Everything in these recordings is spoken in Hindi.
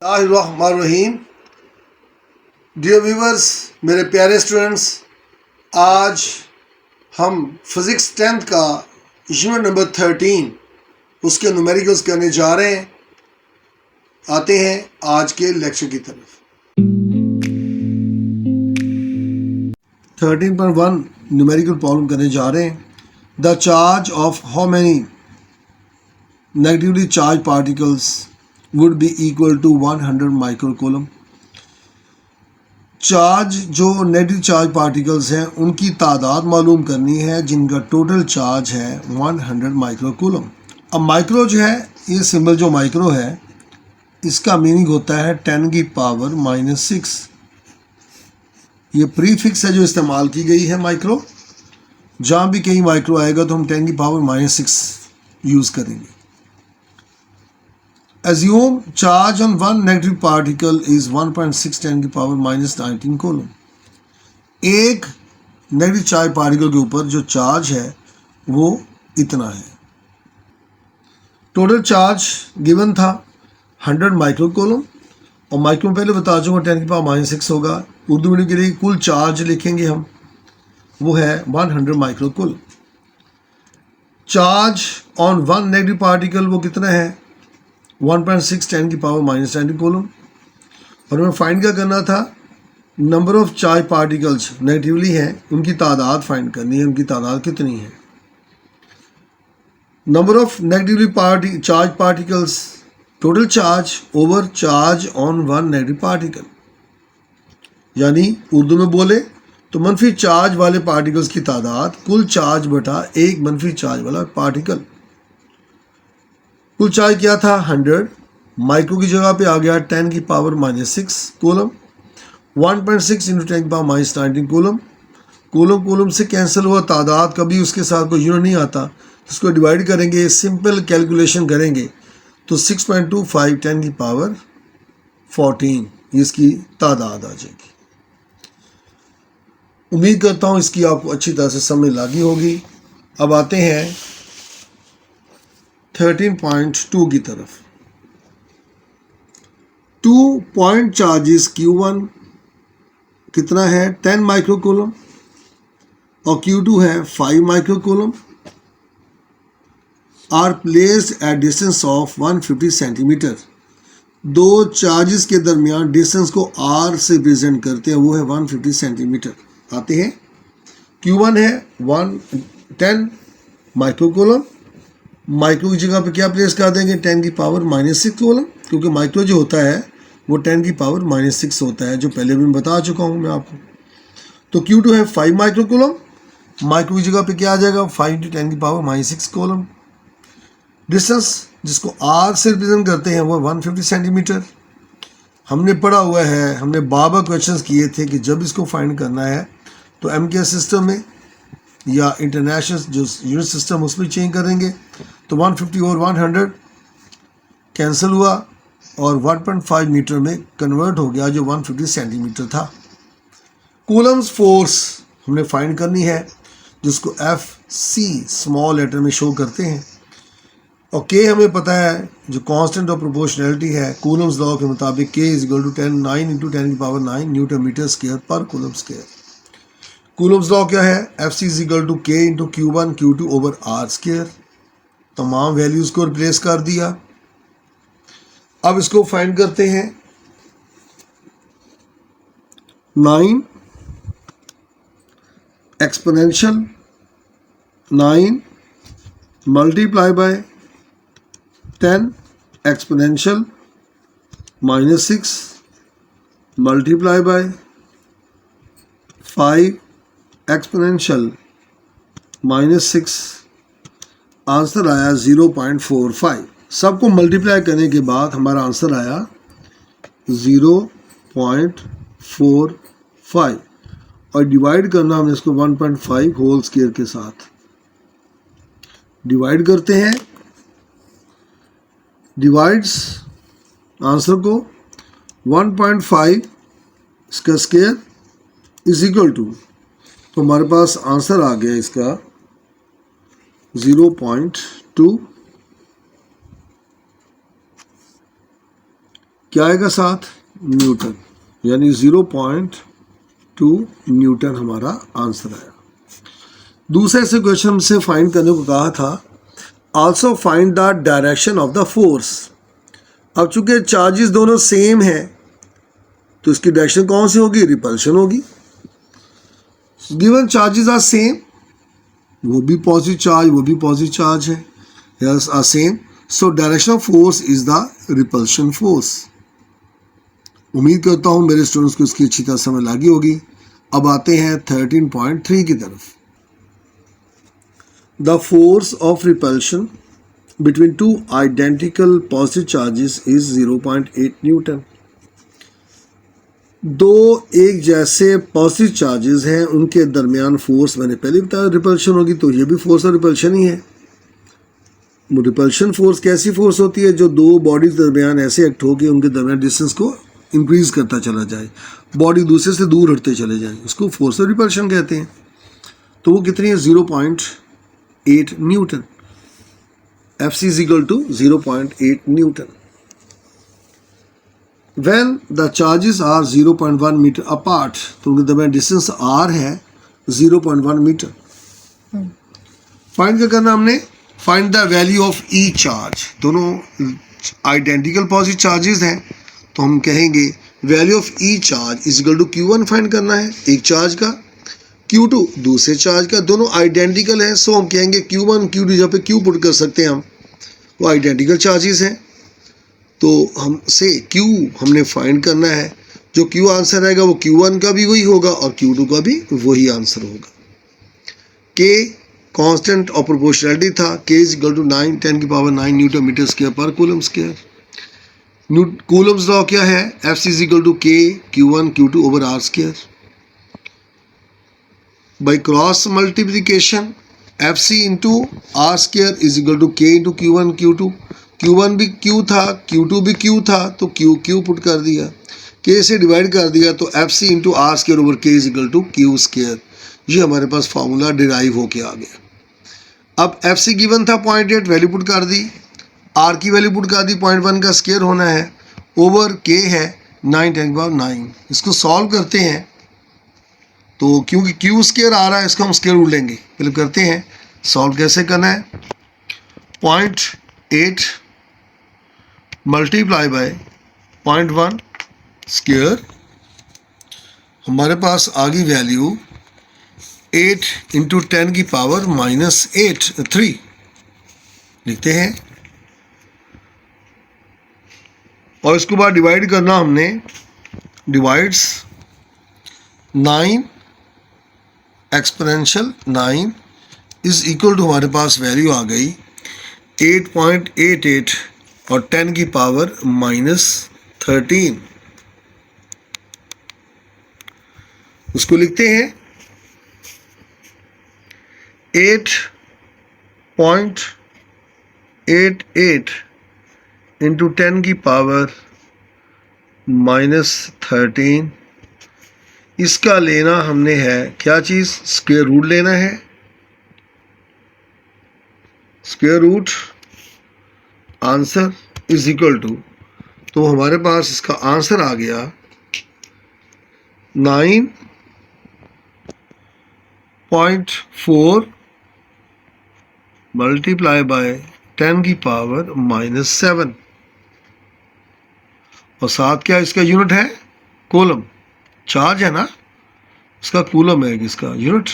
बिस्मिल्लाहिर्रहमानिर्रहीम। डियर व्यूवर्स, मेरे प्यारे स्टूडेंट्स, आज हम फिज़िक्स 10th का यूनिट नंबर 13 उसके न्यूमेरिकल्स करने जा रहे हैं। आते हैं आज के लेक्चर की तरफ। 13.1 न्यूमेरिकल प्रॉब्लम करने जा रहे हैं। The charge of how many negatively charged particles would be equal to 100 microcoulomb. Charge जो नेगेटिव चार्ज पार्टिकल्स हैं उनकी तादाद मालूम करनी है जिनका टोटल चार्ज है 100 माइक्रोकूलम। अब माइक्रो जो है, ये सिंबल जो माइक्रो है इसका मीनिंग होता है 10 की पावर -6। ये प्रीफिक्स है जो इस्तेमाल की गई है माइक्रो। जहाँ भी कहीं माइक्रो आएगा तो हम 10 की पावर -6 यूज़ करेंगे। Assume charge on one negative particle is 1.6 10 की पावर -19 कूलम। एक नेगेटिव चार्ज पार्टिकल के ऊपर जो चार्ज है वो इतना है। टोटल चार्ज गिवन था 100 माइक्रो कूलम, और माइक्रो में पहले बता चुका 10 की पावर -6 होगा। उर्दू मीडियम के लिए कुल चार्ज लिखेंगे हम, वो है 100 micro coulomb. Charge on one negative particle वो कितना है 1.6 10 की पावर -19 कूलम। और हमें फाइंड क्या करना था, number of charge particles negatively हैं उनकी तादाद फाइंड करनी है। उनकी तादाद कितनी है? Number of negatively charged particles, total charge over charge on one negative particle, यानी उर्दू में बोले तो मनफी चार्ज वाले पार्टिकल्स की तादाद कुल चार्ज बटा एक मनफी चार्ज वाला पार्टिकल। कुल चार्ज क्या था 100, माइक्रो की जगह पे आ गया 10 की पावर -6 कूलम। 1.6 इंटू 10 की पावर -19 कूलम। कूलम कूलम से कैंसिल हुआ, तादाद कभी उसके साथ कोई यूनिट नहीं आता। इसको डिवाइड करेंगे, सिंपल कैलकुलेशन करेंगे तो 6.25 10 की पावर 14 इसकी तादाद आ जाएगी। उम्मीद करता हूँ इसकी आपको अच्छी तरह से समझ लगी होगी। अब आते हैं 13.2 की तरफ। 2 पॉइंट चार्जेस Q1 कितना है 10 माइक्रोकूलम और Q2 है 5 microcoulomb, are placed at distance of 150 centimetre. दो चार्जेस के दरमियान डिस्टेंस को R से प्रेजेंट करते हैं, वो है 150 सेंटीमीटर। आते हैं Q1 है 10 माइक्रोकूलम, माइक्रो की जगह पे क्या प्लेस कर देंगे 10 की पावर -6 कूलम, क्योंकि माइक्रो जो होता है वो 10 की पावर -6 होता है, जो पहले भी मैं बता चुका हूँ मैं आपको। तो Q2 है 5 माइक्रो कूलम, माइक्रो की जगह पे क्या आ जाएगा 5 × 10 की पावर -6 कूलम। डिस्टेंस जिसको R से रिप्रेजेंट करते हैं वो 150 सेंटीमीटर। हमने पढ़ा हुआ है, हमने बार क्वेश्चंस किए थे कि जब इसको फाइंड करना है तो MKS सिस्टम में या इंटरनेशनल जो यूनिट सिस्टम उसमें चेंज करेंगे। तो 150 और 100 कैंसिल हुआ और 1.5 मीटर में कन्वर्ट हो गया, जो 150 सेंटीमीटर था। कूलम्स फोर्स हमने फाइंड करनी है, जिसको FC स्मॉल लेटर में शो करते हैं, और K हमें पता है जो कांस्टेंट ऑफ प्रोपोर्शनैलिटी है कूलम्स लॉ के मुताबिक K = 9 × 10 की पावर 9 न्यूटन मीटर स्क्वायर पर कूलम स्क्वायर। कूलम्स लॉ क्या है, FC = K × Q1 Q2 over R square. तमाम वैल्यूज़ को रिप्लेस कर दिया। अब इसको फाइंड करते हैं। 9 exponential 9 multiply by 10 exponential -6 multiply by 5 exponential -6। Answer आया 0.45। सबको मल्टीप्लाई करने के बाद हमारा आंसर आया 0.45, और डिवाइड करना हमने इसको 1.5 होल स्क्वायर के साथ डिवाइड करते हैं। डिवाइड्स आंसर को 1.5 इसका स्क्वायर = तो हमारे पास आंसर आ गया इसका 0.2। क्या आएगा साथ, न्यूटन, यानी 0.2 न्यूटन हमारा आंसर आया। दूसरे से क्वेश्चन हमसे फाइंड करने को कहा था, also find the direction of the force. अब चूंकि चार्जेस दोनों सेम है तो इसकी डायरेक्शन कौन सी होगी, रिपल्शन होगी। गिवन चार्जेस आर सेम, वो भी पॉजिटिव चार्ज वो भी पॉजिटिव चार्ज है, yes are same, so direction of force is the repulsion force. उम्मीद करता हूं मेरे स्टूडेंट्स को इसकी अच्छी तरह समझ लगी होगी। अब आते हैं 13.3 की तरफ। The force of repulsion between two identical positive charges is 0.8 Newton. दो एक जैसे पॉजिटिव चार्जेस हैं, उनके दरमियान फोर्स मैंने पहले बताया रिपल्शन होगी, तो ये भी फोर्स और रिपल्शन ही है। रिपल्शन फोर्स कैसी फोर्स होती है, जो दो बॉडीज दरमियान ऐसे एक्ट हो कि उनके दरमियान डिस्टेंस को इंक्रीज करता चला जाए, बॉडी दूसरे से दूर हटते चले जाए, उसको फोर्स और रिपल्शन कहते हैं। तो वो कितनी है, 0.8 newton. Fc is equal to 0.8 newton. When the charges are 0.1 metre apart, तो उनके दरमियान डिस्टेंस r है 0.1 मीटर। फाइंड क्या करना हमने, find the value of E charge. दोनों आइडेंटिकल पॉजिटिव चार्जेस हैं, तो हम कहेंगे value of E charge is equal to Q1 find करना है एक चार्ज का, Q2 दूसरे चार्ज का, दोनों आइडेंटिकल हैं, सो हम कहेंगे Q1 Q2 जहाँ पे Q पुट कर सकते हैं हम, वो आइडेंटिकल चार्जेस हैं, तो हमसे Q हमने फाइंड करना है। जो Q आंसर आएगा वो Q1 का भी वही होगा और Q2 का भी वही आंसर होगा। K कांस्टेंट और प्रोपोर्शनलिटी था, K इज इक्वल टू 9 10 की पावर 9 न्यूटन मीटर स्क्वायर पर कूलम स्क्वायर। कूलम्स लॉ क्या है, Fc is equal to K Q1 Q2 over R square. By cross multiplication Fc into R square is equal to K into Q1 Q2। Q1 भी Q था, Q2 भी Q था, तो Q पुट कर दिया, K से डिवाइड कर दिया, तो Fc into R square over K is equal to Q square. ये हमारे पास फार्मूला डिराइव होके आ गया। अब Fc गिवन था 0.8, वैल्यू पुट कर दी, R की वैल्यू पुट कर दी, 0.1 का स्क्वायर होना है, ओवर K है 9 10 की पावर 9। इसको सॉल्व करते हैं, तो क्योंकि Q स्क्वायर आ रहा है इसको हम स्क्वायर रूट लेंगे। पहले करते हैं सॉल्व, कैसे करना है, 0.8 मल्टीप्लाई बाय 0.1 स्क्वायर, हमारे पास आ गई वैल्यू 8 इंटू 10 की पावर -3 लिखते हैं, और इसके बाद डिवाइड करना हमने, divides 9 exponential 9 is equal to, हमारे पास वैल्यू आ गई 8.88 और 10 की पावर -13। उसको लिखते हैं 8.88 इंटू 10 की पावर -13। इसका लेना हमने है क्या चीज़, स्क्वायर रूट लेना है, square root answer is equal to, तो हमारे पास इसका आंसर आ गया 9.4 मल्टीप्लाई बाय 10 की पावर -7, और साथ क्या इसका यूनिट है, कूलम, चार्ज है ना, इसका कूलम है इसका यूनिट।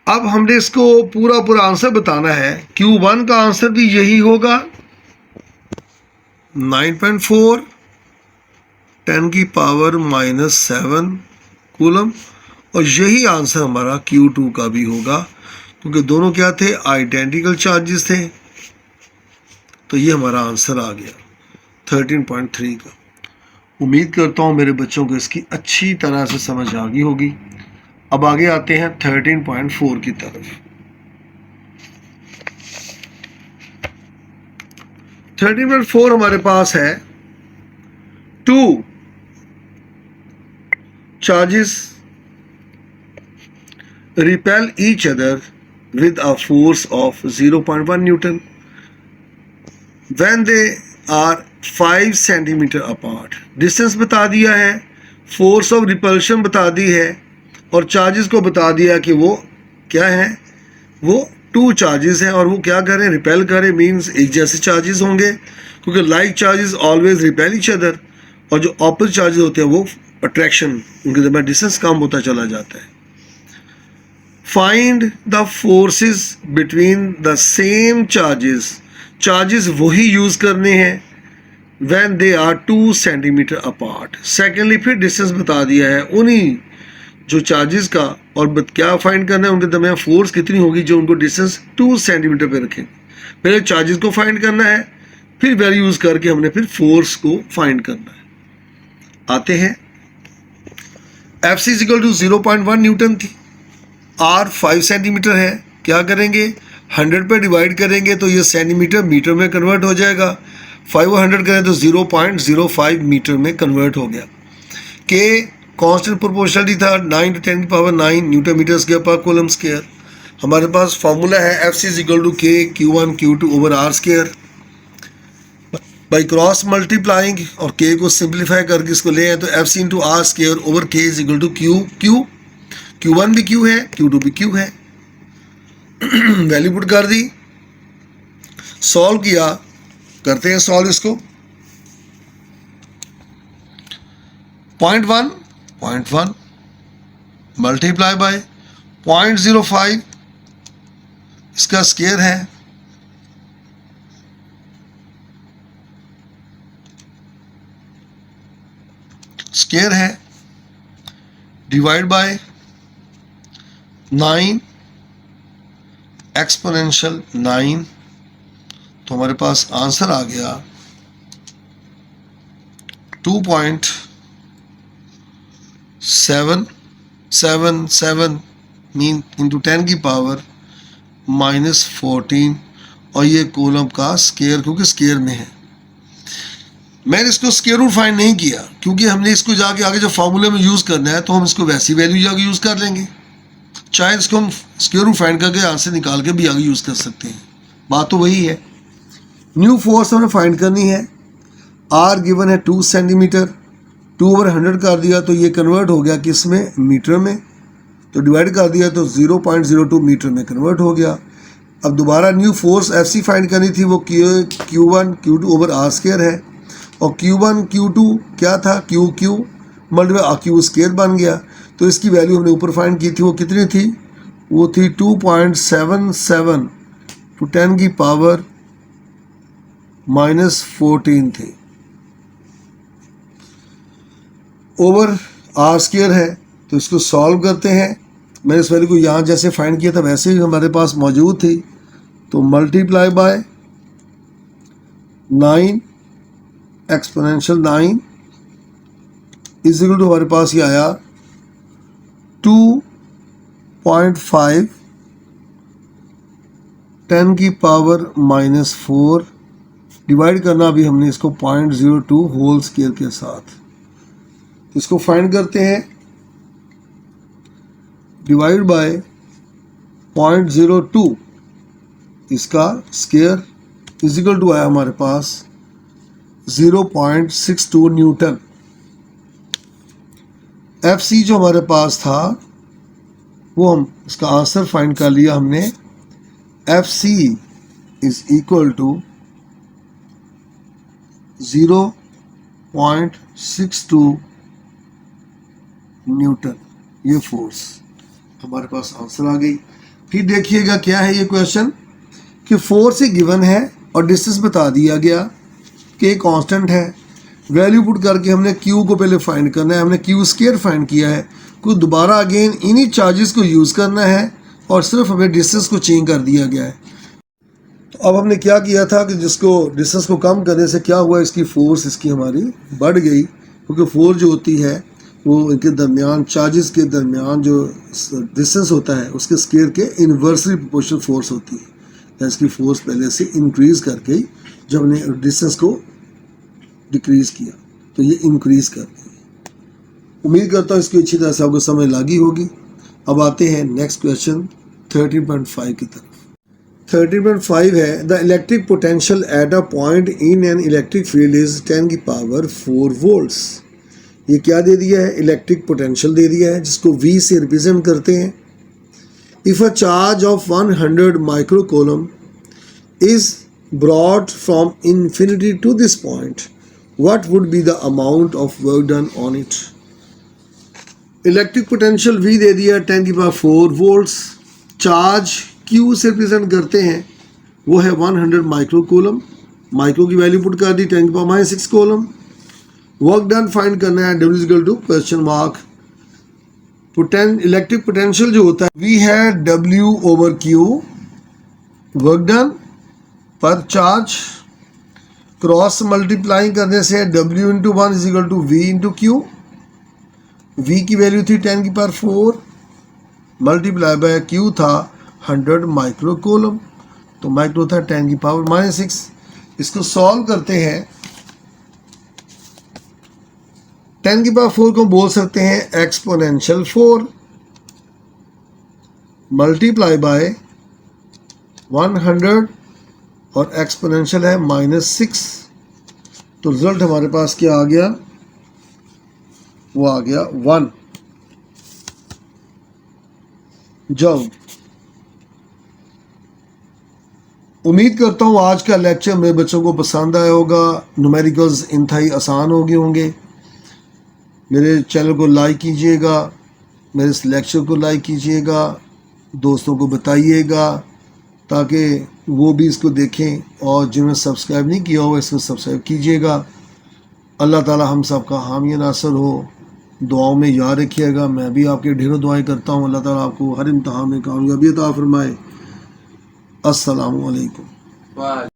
अब हमने इसको पूरा आंसर बताना है, Q1 का आंसर भी यही होगा 9.4 10 की पावर -7 कूलम, और यही आंसर हमारा Q2 का भी होगा, क्योंकि दोनों क्या थे, आइडेंटिकल चार्जेस थे। तो ये हमारा आंसर आ गया 13.3 का। उम्मीद करता हूँ मेरे बच्चों को इसकी अच्छी तरह से समझ आ गई होगी। अब आगे आते हैं 13.4 की तरफ। 13.4 हमारे पास है, 2 charges repel each other with a force of 0.1 Newton. When they are 5 centimetre apart. Distance बता दिया है, फोर्स ऑफ रिपल्शन बता दी है और चार्जेस को बता दिया कि वो क्या है, वो 2 चार्जेस हैं और वो क्या करें, रिपेल करें। मींस एक जैसे चार्जेस होंगे क्योंकि like charges always repel each other, और जो ऑपोजिट चार्जेस होते हैं वो अट्रैक्शन, उनके दरमियान डिस्टेंस कम होता चला जाता है। Find the forces between the same charges. Charges वही यूज़ करने हैं when they are 2 centimetre apart. Secondly फिर डिस्टेंस बता दिया है उन्हीं जो चार्जेस का, और क्या फाइंड करना है, उनके दरमियान फोर्स कितनी होगी जो उनको डिस्टेंस 2 सेंटीमीटर पे रखें। पहले चार्जेस को फाइंड करना है, फिर वैल्यू यूज़ करके हमने फिर फोर्स को फाइंड करना है। आते हैं, Fc इक्वल टू 0.1 न्यूटन थी, R 5 सेंटीमीटर है। क्या करेंगे, 100 पे डिवाइड करेंगे तो ये सेंटीमीटर मीटर में कन्वर्ट हो जाएगा। 5 और 100 करें तो 0.05 मीटर में कन्वर्ट हो गया। K कांस्टेंट प्रोपोर्शनलिटी था 9 to 10 की पावर 9 न्यूटन मीटर स्क्वायर पर कूलम स्क्वायर। हमारे पास फॉर्मूला है Fc equal to K Q1 Q2 over R square by cross multiplying, और K को सिंप्लीफाई करके इसको ले आए तो Fc into R square over K is equal to Q। Q1 भी Q है, Q2 भी Q है। वैल्यू पुट कर दी, सॉल्व किया, करते हैं सॉल्व इसको। 0.1 मल्टीप्लाई बाय 0.05 इसका स्क्वायर है, स्क्वायर है, डिवाइड बाय 9 एक्सपोनेंशियल 9, तो हमारे पास आंसर आ गया 2.777 मीन इंटू 10 की पावर -14, और ये कूलम का स्क्वायर क्योंकि स्क्वायर में है। मैंने इसको स्क्वायर रूट फाइंड नहीं किया क्योंकि हमने इसको जाके आगे जो फार्मूले में यूज़ करना है तो हम इसको वैसी वैल्यू जाके यूज़ कर लेंगे, चाहे इसको हम स्क्वायर रूट फाइंड करके आंसर निकाल के भी आगे यूज़ कर सकते हैं, बात तो वही है। न्यू फोर्स हमें फाइंड करनी है। आर गिवन है 2 सेंटीमीटर, 2 ओवर 100 कर दिया तो ये कन्वर्ट हो गया किस में, मीटर में, तो डिवाइड कर दिया तो 0.02 मीटर में कन्वर्ट हो गया। अब दोबारा न्यू फोर्स Fc फाइंड करनी थी, वो Q1 Q2 over are square है, और Q1 Q2 क्या था, Q मल्टीप्लाई Q स्क्वायर बन गया। तो इसकी वैल्यू हमने ऊपर फाइंड की थी, वो कितनी थी, वो थी 2.77 टू 10 की पावर -14 थी, ओवर आर स्क्वायर है। तो इसको सॉल्व करते हैं। मैंने इस वैल्यू को यहाँ जैसे फाइंड किया था वैसे ही हमारे पास मौजूद थी, तो multiply by 9 exponential 9 is equal to हमारे पास ये आया 2.5 10 की पावर -4, डिवाइड करना अभी हमने इसको 0.02 होल स्क्वायर के साथ। तो इसको फाइंड करते हैं, डिवाइड बाय 0.02 इसका स्क्वायर इज इक्वल टू आया हमारे पास 0.62 न्यूटन। Fc जो हमारे पास था वो हम इसका आंसर फाइंड कर लिया हमने। Fc is equal to 0.62 newton, ये फोर्स हमारे पास आंसर आ गई। फिर देखिएगा क्या है ये क्वेश्चन कि फोर्स ही गिवन है और डिस्टेंस बता दिया गया, K कांस्टेंट है, वैल्यू पुट करके हमने Q को पहले फाइंड करना है, हमने Q स्क्वायर फाइंड किया है, कुछ दोबारा अगेन इन्हीं चार्जेस को यूज़ करना है और सिर्फ हमें डिस्टेंस को चेंज कर दिया गया है। तो अब हमने क्या किया था कि जिसको डिस्टेंस को कम करने से क्या हुआ, इसकी फोर्स इसकी हमारी बढ़ गई, क्योंकि फोर्स जो होती है वो इनके दरमियान चार्जेस के दरमियान जो डिस्टेंस होता है उसके स्क्वायर के इन्वर्सली प्रोपोर्शनल फोर्स होती है। इसकी फोर्स पहले से इंक्रीज़ करके जब हमने डिस्टेंस को डिक्रीज़ किया तो ये इंक्रीज़ करती है। उम्मीद करता हूँ इसकी अच्छी तरह से आपको समझ लगी होगी। अब आते हैं नेक्स्ट क्वेश्चन 13.5 की तरफ। 13.5 है the electric potential at a point in an electric field is 10 की पावर 4 वोल्ट्स। ये क्या दे दिया है? इलेक्ट्रिक पोटेंशियल दे दिया है जिसको V से रिप्रेजेंट करते हैं। If a charge of 100 micro coulomb is brought from infinity to this point what would be the amount of work done on it. Electric potential V दे दिया 10 की पावर 4 वोल्ट्स। चार्ज Q से रिप्रेजेंट करते हैं, वो है 100 माइक्रो कोलम। माइक्रो की वैल्यू पुट कर दी 10 की power -6 coulomb. Work done find करना है W equal to question mark electric potential जो होता है V है W over Q, work done पर चार्ज क्रॉस मल्टीप्लाई करने से W into 1 is equal to V into Q। V की वैल्यू थी 10 की पावर 4 मल्टीप्लाई बाय Q था 100 माइक्रो कोलम, तो माइक्रो था 10 की पावर -6। इसको सॉल्व करते हैं। 10 की पावर 4 को बोल सकते हैं एक्सपोनेंशियल 4 मल्टीप्लाई बाय 100 और एक्सपोनेंशियल है -6, तो रिजल्ट हमारे पास क्या आ गया? वो आ गया 1। जब उम्मीद करता हूँ आज का लेक्चर मेरे बच्चों को पसंद आया होगा। न्यूमेरिकल्स इंतहाई आसान हो गए होंगे। मेरे चैनल को लाइक कीजिएगा, मेरे इस लेक्चर को लाइक कीजिएगा, दोस्तों को बताइएगा ताकि वो भी इसको देखें, और जिन्होंने सब्सक्राइब नहीं किया हो इसको सब्सक्राइब कीजिएगा। अल्लाह ताला हम सब का हामी नासर हो। दुआओं में याद रखिएगा, मैं भी आपके ढेरों दुआएं करता हूँ। अल्लाह ताला आपको हर इम्तिहान में कामयाबी अता फरमाए। अस्सलामु अलैकुम।